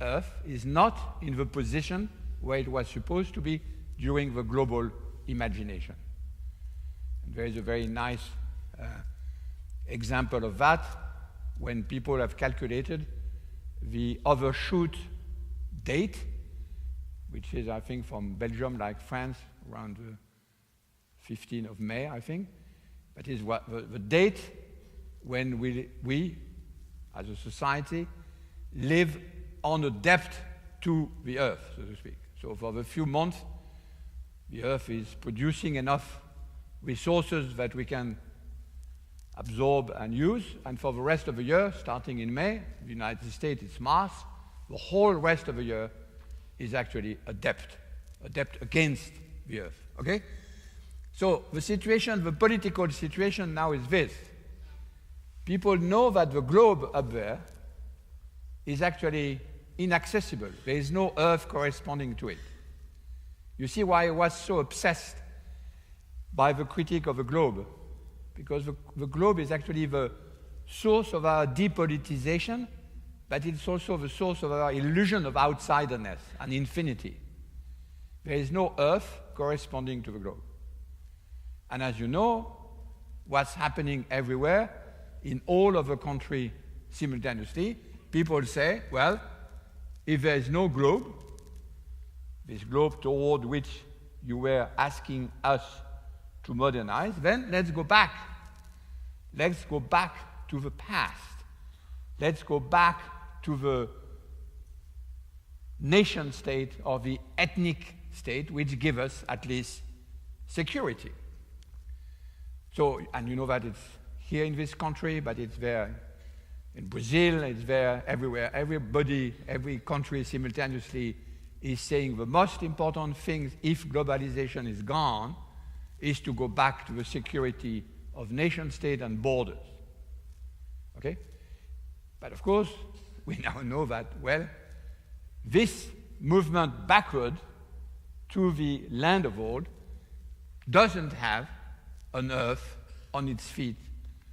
[SPEAKER 1] Earth, is not in the position where it was supposed to be during the global imagination. And there is a very nice example of that when people have calculated the overshoot date, which is, I think, from Belgium, like France, around the 15th of May, I think. That is what the date when we, as a society, live on a depth to the Earth, so to speak. So for the few months, the Earth is producing enough resources that we can absorb and use, and for the rest of the year, starting in May, the United States, it's Mars, the whole rest of the year is actually a depth against the Earth, okay? So the situation, the political situation now is this. People know that the globe up there is actually inaccessible. There is no Earth corresponding to it. You see why I was so obsessed by the critique of the globe? Because the globe is actually the source of our depolitization, but it's also the source of our illusion of outsiderness and infinity. There is no Earth corresponding to the globe. And as you know, what's happening everywhere, in all of the country simultaneously, people say, well, if there is no globe, this globe toward which you were asking us to modernize, then let's go back. Let's go back to the past. Let's go back to the nation state or the ethnic state, which give us at least security. So, and you know that it's here in this country, but it's there in Brazil, it's there everywhere. Everybody, every country simultaneously is saying the most important thing, if globalization is gone, is to go back to the security of nation state and borders. Okay? But of course, we now know that, well, this movement backward to the land of old doesn't have an Earth on its feet,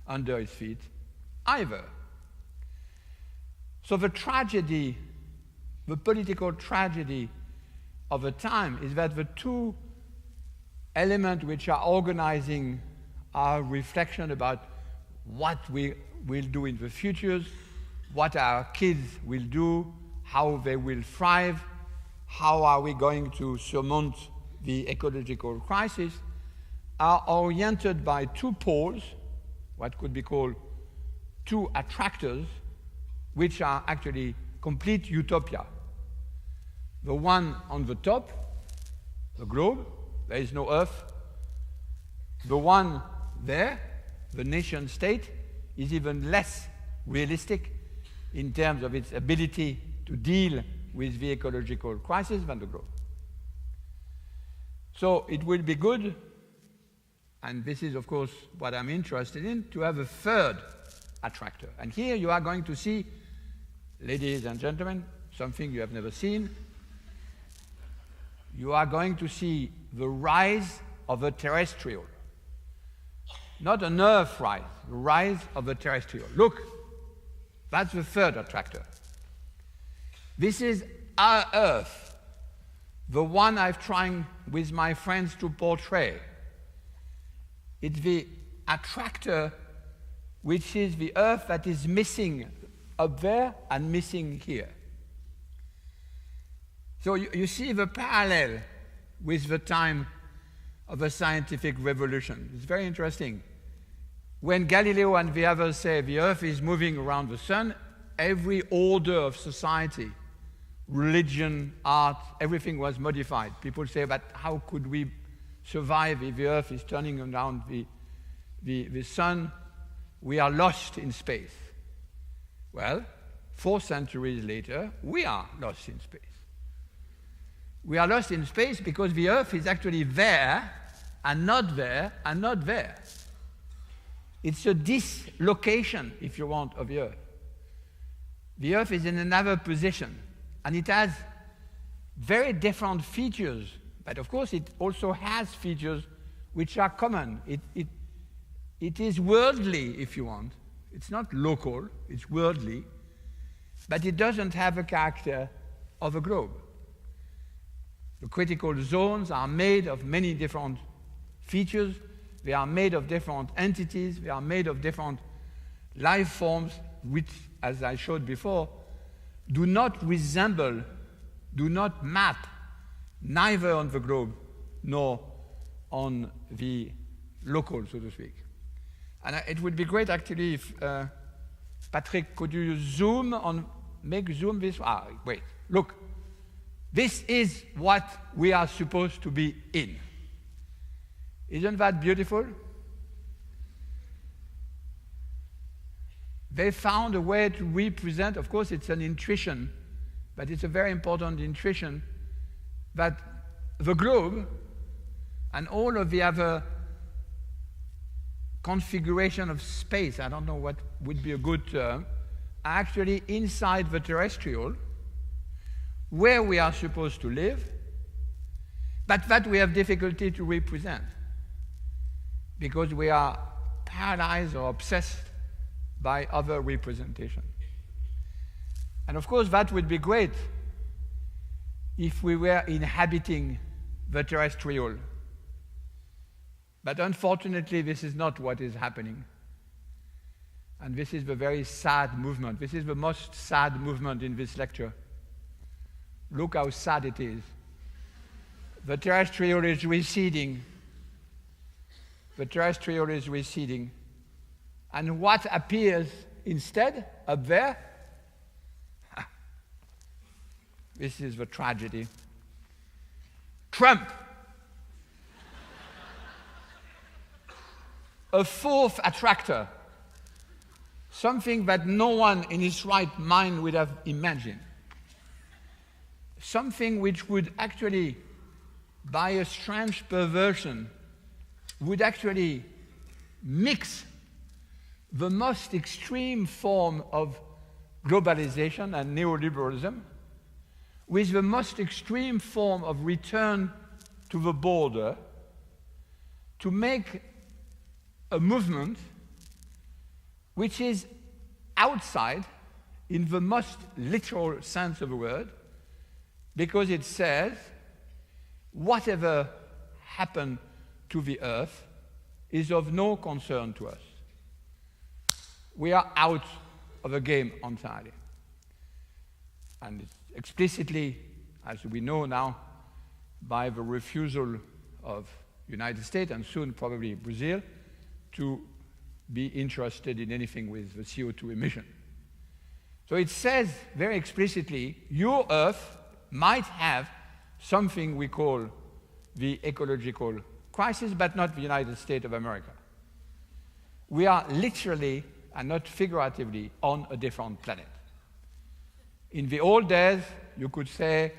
[SPEAKER 1] under its feet, either. So the tragedy, the political tragedy of the time is that the two elements which are organizing our reflection about what we will do in the future, what our kids will do, how they will thrive, how are we going to surmount the ecological crisis, are oriented by two poles, what could be called two attractors, which are actually complete utopia. The one on the top, the globe, there is no Earth. The one there, the nation state, is even less realistic in terms of its ability to deal with the ecological crisis than the globe. So it will be good, and this is of course what I'm interested in, to have a third attractor. And here you are going to see, ladies and gentlemen, something you have never seen. You are going to see the rise of a terrestrial. Not an Earth rise, the rise of a terrestrial. Look, that's the third attractor. This is our Earth, the one I've tried with my friends to portray. It's the attractor which is the Earth that is missing up there and missing here. So you see the parallel with the time of the scientific revolution. It's very interesting. When Galileo and the others say the Earth is moving around the sun, every order of society, religion, art, everything was modified. People say, but how could we survive if the Earth is turning around the Sun? We are lost in space. Well, 4 centuries later, we are lost in space. We are lost in space because the Earth is actually there and not there and not there. It's a dislocation, if you want, of the Earth. The Earth is in another position, and it has very different features, but of course it also has features which are common. It is worldly, if you want. It's not local, it's worldly, but it doesn't have a character of a globe. The critical zones are made of many different features. They are made of different entities. They are made of different life forms, which, as I showed before, do not resemble, do not map, neither on the globe nor on the local, so to speak. And it would be great, actually, if, Patrick, could you zoom on, make zoom this? Wait, look. This is what we are supposed to be in. Isn't that beautiful? They found a way to represent, of course it's an intuition, but it's a very important intuition, that the globe and all of the other configuration of space, I don't know what would be a good term, are actually inside the terrestrial, where we are supposed to live, but that we have difficulty to represent because we are paralyzed or obsessed by other representation. And of course, that would be great if we were inhabiting the terrestrial. But unfortunately, this is not what is happening. And this is the very sad movement. This is the most sad movement in this lecture. Look how sad it is. The terrestrial is receding. The terrestrial is receding. And what appears instead up there? This is the tragedy. Trump. A fourth attractor. Something that no one in his right mind would have imagined. Something which would actually, by a strange perversion, would actually mix the most extreme form of globalization and neoliberalism with the most extreme form of return to the border to make a movement which is outside in the most literal sense of the word, because it says whatever happened to the earth is of no concern to us. We are out of the game entirely. And it's explicitly, as we know now, by the refusal of the United States and soon probably Brazil to be interested in anything with the CO2 emission. So it says very explicitly, your Earth might have something we call the ecological crisis, but not the United States of America. We are literally, and not figuratively, on a different planet. In the old days, you could say,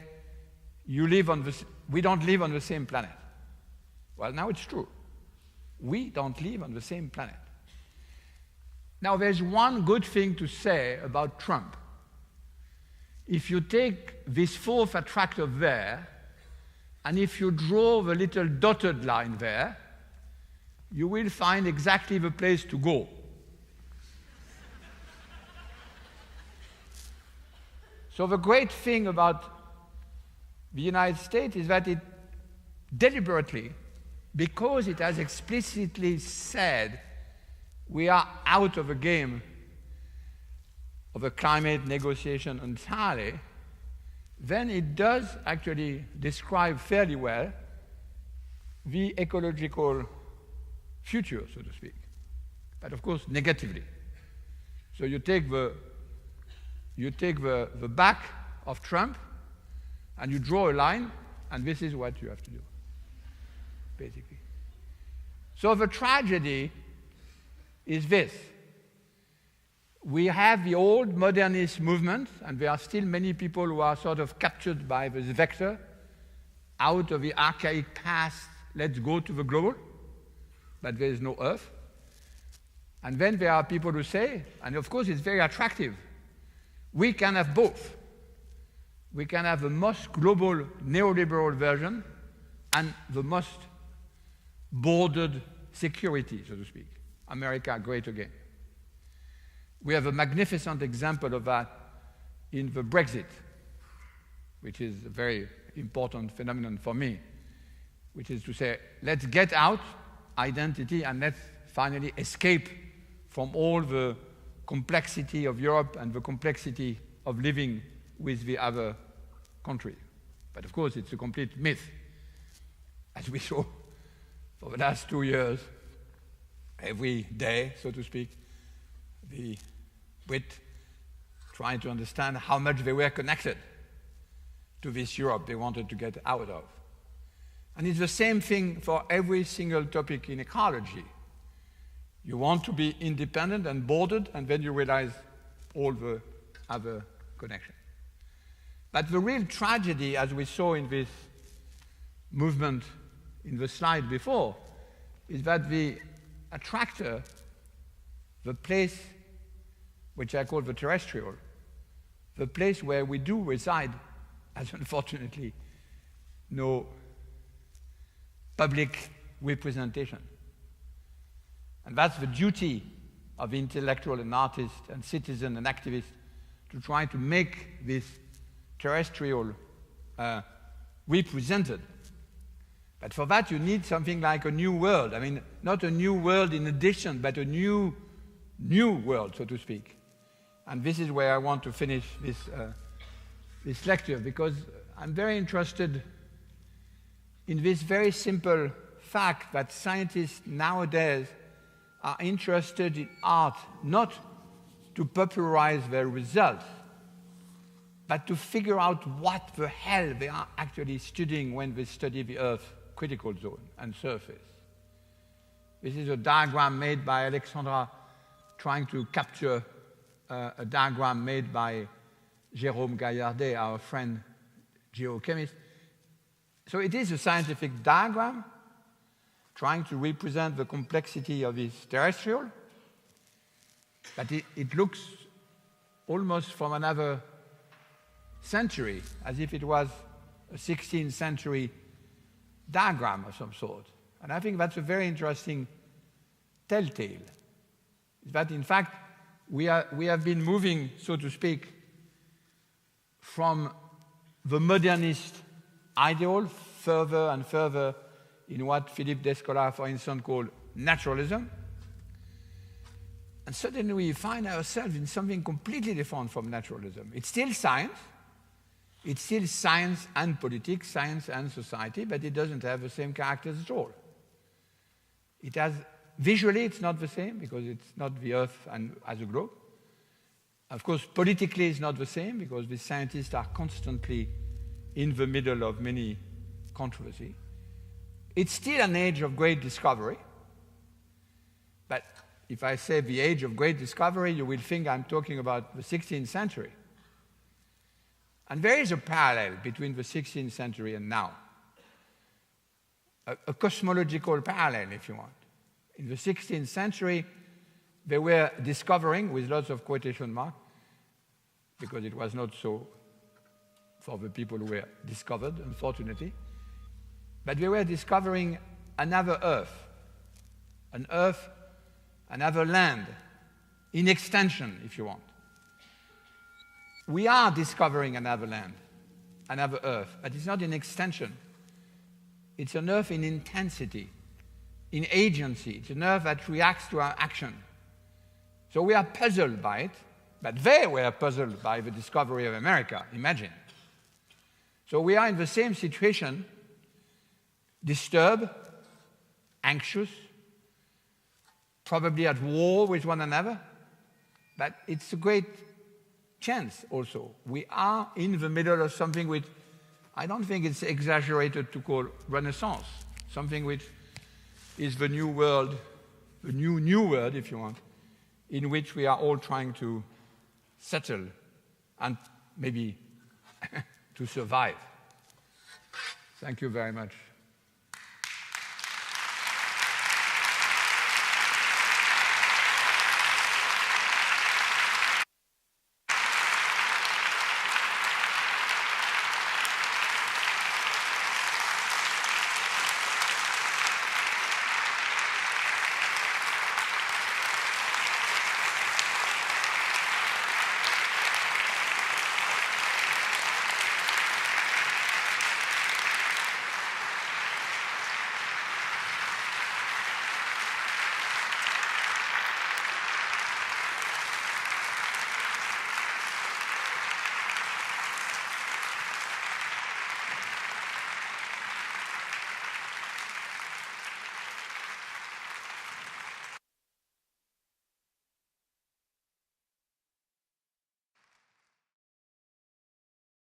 [SPEAKER 1] we don't live on the same planet. Well, now it's true. We don't live on the same planet. Now, there's one good thing to say about Trump. If you take this fourth attractor there, and if you draw the little dotted line there, you will find exactly the place to go. So the great thing about the United States is that it deliberately, because it has explicitly said we are out of the game of a climate negotiation entirely, then it does actually describe fairly well the ecological future, so to speak, but of course negatively. So you take the back of Trump and you draw a line, and this is what you have to do. basically. So the tragedy is this. We have the old modernist movement, and there are still many people who are sort of captured by this vector out of the archaic past, let's go to the global, but there is no Earth. And then there are people who say, and of course it's very attractive, we can have both. We can have the most global neoliberal version and the most bordered security, so to speak. America great again. We have a magnificent example of that in the Brexit, which is a very important phenomenon for me, which is to say, let's get out identity and let's finally escape from all the complexity of Europe and the complexity of living with the other country. But of course, it's a complete myth, as we saw for the last 2 years, every day, so to speak, the Brit trying to understand how much they were connected to this Europe they wanted to get out of. And it's the same thing for every single topic in ecology. You want to be independent and bordered, and then you realize all the other connections. But the real tragedy, as we saw in this movement in the slide before, is that the attractor, the place which I call the terrestrial, the place where we do reside, has unfortunately no public representation. And that's the duty of the intellectual and artist and citizen and activist to try to make this terrestrial represented. But for that you need something like a new world. I mean, not a new world in addition, but a new world, so to speak. And this is where I want to finish this lecture, because I'm very interested in this very simple fact that scientists nowadays are interested in art not to popularize their results, but to figure out what the hell they are actually studying when they study the Earth's critical zone and surface. This is a diagram made by Alexandra trying to capture a diagram made by Jérôme Gaillardet, our friend geochemist. So it is a scientific diagram trying to represent the complexity of this terrestrial, but it looks almost from another century, as if it was a 16th century diagram of some sort. And I think that's a very interesting telltale, that in fact we have been moving, so to speak, from the modernist ideal further and further in what Philippe Descola, for instance, called naturalism. And suddenly we find ourselves in something completely different from naturalism. It's still science. It's still science and politics, science and society, but it doesn't have the same characters at all. It has, visually it's not the same because it's not the Earth and as a globe. Of course, politically it's not the same because the scientists are constantly in the middle of many controversies. It's still an age of great discovery, but if I say the age of great discovery, you will think I'm talking about the 16th century. And there is a parallel between the 16th century and now, a cosmological parallel, if you want. In the 16th century, they were discovering, with lots of quotation marks, because it was not so for the people who were discovered, unfortunately, but they were discovering another Earth, another land, in extension, if you want. We are discovering another land, another Earth, but it's not in extension. It's an Earth in intensity, in agency. It's an Earth that reacts to our action. So we are puzzled by it, but they were puzzled by the discovery of America, imagine. So we are in the same situation, disturbed, anxious, probably at war with one another, but it's a great chance also. We are in the middle of something which I don't think it's exaggerated to call Renaissance, something which is the new world, the new world, if you want, in which we are all trying to settle and maybe to survive. Thank you very much.